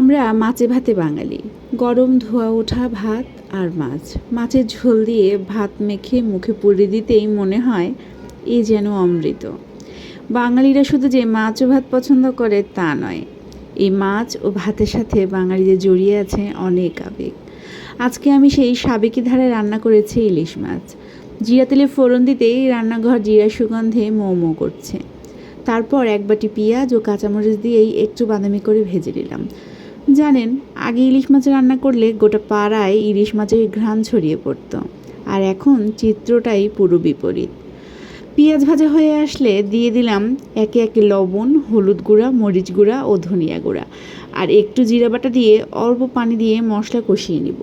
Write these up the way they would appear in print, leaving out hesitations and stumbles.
আমরা মাছে ভাতে বাঙালি। গরম ধোয়া ওঠা ভাত আর মাছ, মাছের ঝোল দিয়ে ভাত মেখে মুখে পুরে দিতেই মনে হয় এই যেন অমৃত। বাঙালিরা শুধু যে মাছ ও ভাত পছন্দ করে তা নয়, এই মাছ ও ভাতের সাথে বাঙালিদের জড়িয়ে আছে অনেক আবেগ। আজকে আমি সেই সাবেকি ধারায় রান্না করেছি ইলিশ মাছ। জিরা তেলে ফোড়ন দিতেই রান্নাঘর জিরা সুগন্ধে মো মো করছে। তারপর এক বাটি পেঁয়াজ ও কাঁচামরিচ দিয়েই একটু বাদামি করে ভেজে নিলাম। জানেন, আগে ইলিশ মাছ রান্না করলে গোটা পাড়ায় ইলিশ মাছের ঘ্রাণ ছড়িয়ে পড়ত, আর এখন চিত্রটাই পুরো বিপরীত। পেঁয়াজ ভাজা হয়ে আসলে দিয়ে দিলাম একে একে লবণ, হলুদ গুঁড়া, মরিচ গুঁড়া ও ধনিয়া গুঁড়া, আর একটু জিরা বাটা দিয়ে অল্প পানি দিয়ে মশলা কষিয়ে নিব।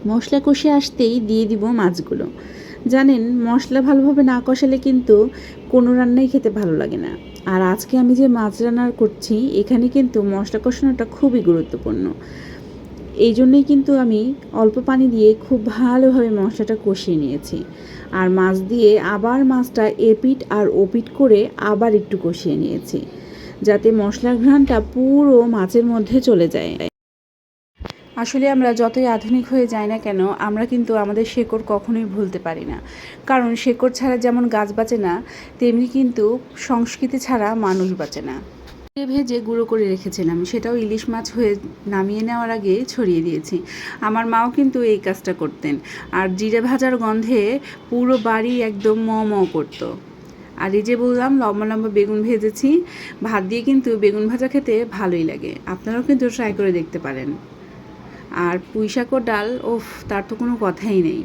মশলা কষে আসতেই দিয়ে দিব মাছগুলো। জানেন, মশলা ভালোভাবে না কষালে কিন্তু কোনো রান্নাই খেতে ভালো লাগে না। আর আজকে আমি যে মাছ রান্না করছি এখানে কিন্তু মশলা কষানোটা খুবই গুরুত্বপূর্ণ। এই জন্যই কিন্তু আমি অল্প পানি দিয়ে খুব ভালোভাবে মশলাটা কষিয়ে নিয়েছি। আর মাছ দিয়ে আবার মাছটা এপিট আর ওপিট করে আবার একটু কষিয়ে নিয়েছি, যাতে মশলার ঘ্রাণটা পুরো মাছের মধ্যে চলে যায়। আসলে আমরা যতই আধুনিক হয়ে যাই না কেন, আমরা কিন্তু আমাদের শেকড় কখনোই ভুলতে পারি না। কারণ শেকড় ছাড়া যেমন গাছ বাঁচে না, তেমনি কিন্তু সংস্কৃতি ছাড়া মানুষ বাঁচে না। ভেজে গুঁড়ো করে রেখেছিলাম, সেটাও ইলিশ মাছ হয়ে নামিয়ে নেওয়ার আগে ছড়িয়ে দিয়েছি। আমার মাও কিন্তু এই কাজটা করতেন। আর জিরে ভাজার গন্ধে পুরো বাড়ি একদম ম ম করতো। আর এই যে বললাম, লম্বা লম্বা বেগুন ভেজেছি। ভাত দিয়ে কিন্তু বেগুন ভাজা খেতে ভালোই লাগে, আপনারাও কিন্তু ট্রাই করে দেখতে পারেন। আর পুঁই শাক ও ডাল, ওফ, তার তো কোনো কথাই নেই।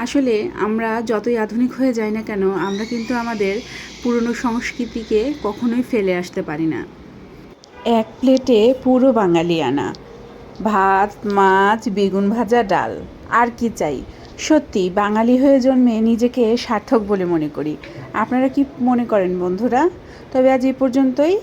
আসলে আমরা যতই আধুনিক হয়ে যাই না কেন, আমরা কিন্তু আমাদের পুরনো সংস্কৃতিকে কখনোই ফেলে আসতে পারি না। এক প্লেটে পুরো বাঙালিয়ানা ভাত, মাছ, বেগুন ভাজা, ডাল, আর কি চাই। সত্যি বাঙালি হয়ে জন্মে নিজেকে সার্থক বলে মনে করি। আপনারা কি মনে করেন বন্ধুরা? তবে আজ এই পর্যন্তই।